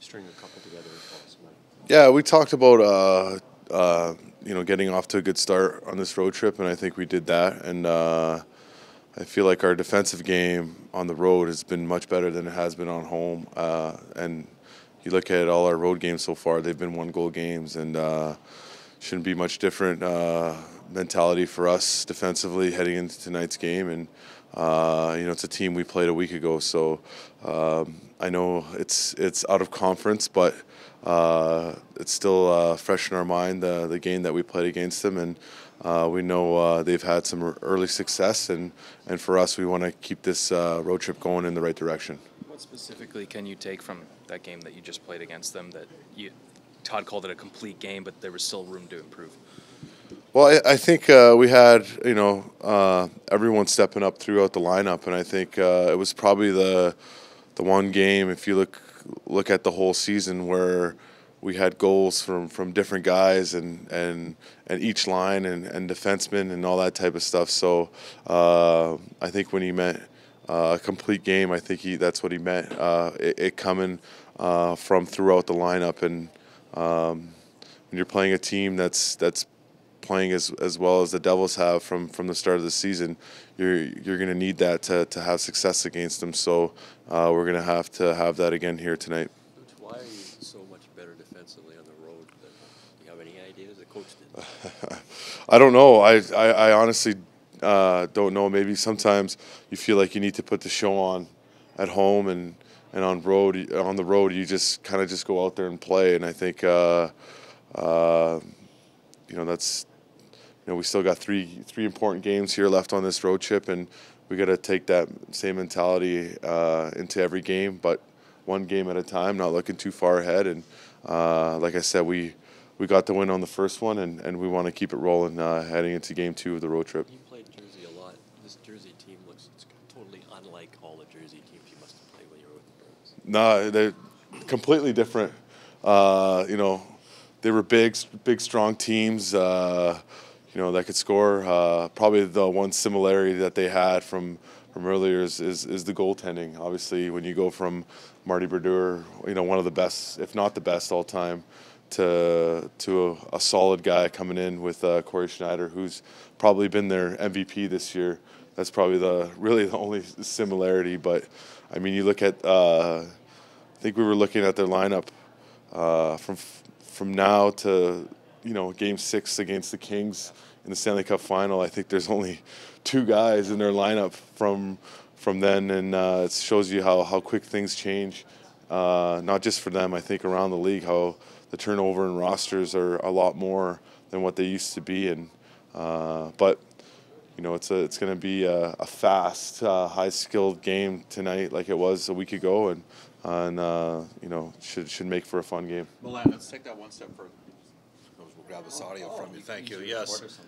string a couple together as possible. Yeah, we talked about getting off to a good start on this road trip, and I think we did that. And I feel like our defensive game on the road has been much better than it has been on home. And you look at all our road games so far; they've been 1-goal games, and shouldn't be much different mentality for us defensively heading into tonight's game. And it's a team we played a week ago, so I know it's out of conference, but it's still fresh in our mind, the game that we played against them, and we know they've had some early success, and for us, we want to keep this road trip going in the right direction. What specifically can you take from that game that you just played against them that Todd called it a complete game, but there was still room to improve? Well, I think we had, everyone stepping up throughout the lineup, and I think it was probably the one game, if you look at the whole season, where we had goals from different guys and each line and defensemen and all that type of stuff. So I think when he meant a complete game, I think that's what he meant. It coming from throughout the lineup, and when you're playing a team that's playing as well as the Devils have from the start of the season, you're going to need that to have success against them. So we're going to have that again here tonight. Why are you so much better defensively on the road? Do you have any ideas? The coach did. I don't know. I honestly don't know. Maybe sometimes you feel like you need to put the show on at home, and on the road you just kind of just go out there and play. And I think that's. We still got three important games here left on this road trip, and we got to take that same mentality into every game, but one game at a time, not looking too far ahead. And like I said, we got the win on the first one, and we want to keep it rolling heading into game 2 of the road trip. You played Jersey a lot. This Jersey team looks totally unlike all the Jersey teams you must have played when you were with the Bruins. No, they're completely different. They were big, strong teams. That could score. Probably the one similarity that they had from earlier is the goaltending. Obviously, when you go from Marty Brodeur, one of the best, if not the best all time, to a solid guy coming in with Corey Schneider, who's probably been their MVP this year. That's probably really the only similarity. But I mean, you look at, I think we were looking at their lineup from now to Game 6 against the Kings in the Stanley Cup Final. I think there's only 2 guys in their lineup from then, and it shows you how quick things change. Not just for them, I think around the league, how the turnover in rosters are a lot more than what they used to be. And but it's going to be a fast, high-skilled game tonight, like it was a week ago, and should make for a fun game. Milan, let's take that one step further. We'll grab this audio from you. Thank you. Yes.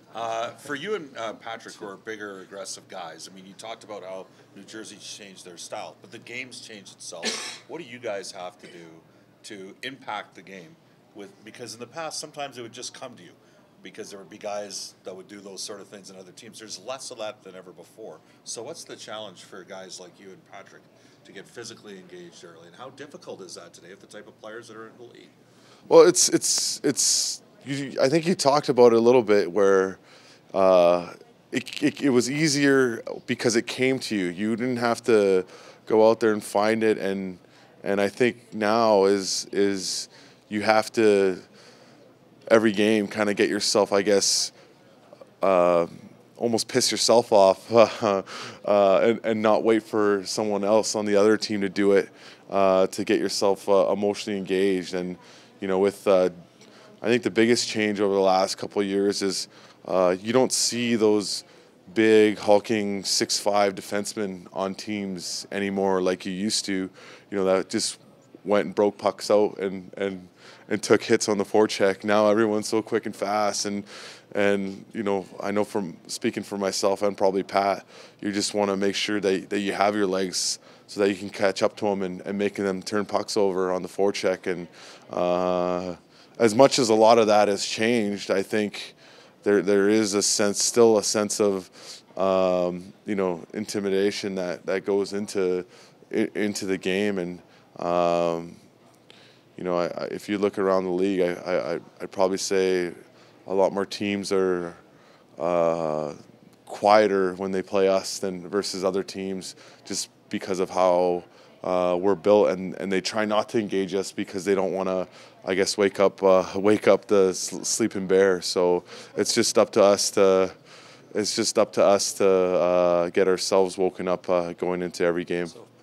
For you and Patrick, who are bigger, aggressive guys, I mean, you talked about how New Jersey changed their style, but the game's changed itself. What do you guys have to do to impact the game? Because in the past, sometimes it would just come to you, because there would be guys that would do those sort of things in other teams. There's less of that than ever before. So what's the challenge for guys like you and Patrick to get physically engaged early, and how difficult is that today with the type of players that are in the league? Well, I think you talked about it a little bit, where it was easier because it came to you. You didn't have to go out there and find it, and I think now is you have to every game kind of get yourself, I guess, almost piss yourself off and not wait for someone else on the other team to do it to get yourself emotionally engaged. And I think the biggest change over the last couple of years is you don't see those big, hulking 6'5" defensemen on teams anymore like you used to. That just went and broke pucks out and took hits on the forecheck. Now everyone's so quick and fast, and I know from speaking for myself and probably Pat, you just want to make sure that you have your legs so that you can catch up to them and making them turn pucks over on the forecheck. And as much as a lot of that has changed, I think there is still a sense of intimidation that goes into the game. And if you look around the league, I'd probably say a lot more teams are quieter when they play us than versus other teams, just because of how we're built, and they try not to engage us because they don't want to, I guess, wake up the sleeping bear. So it's just up to us to get ourselves woken up going into every game.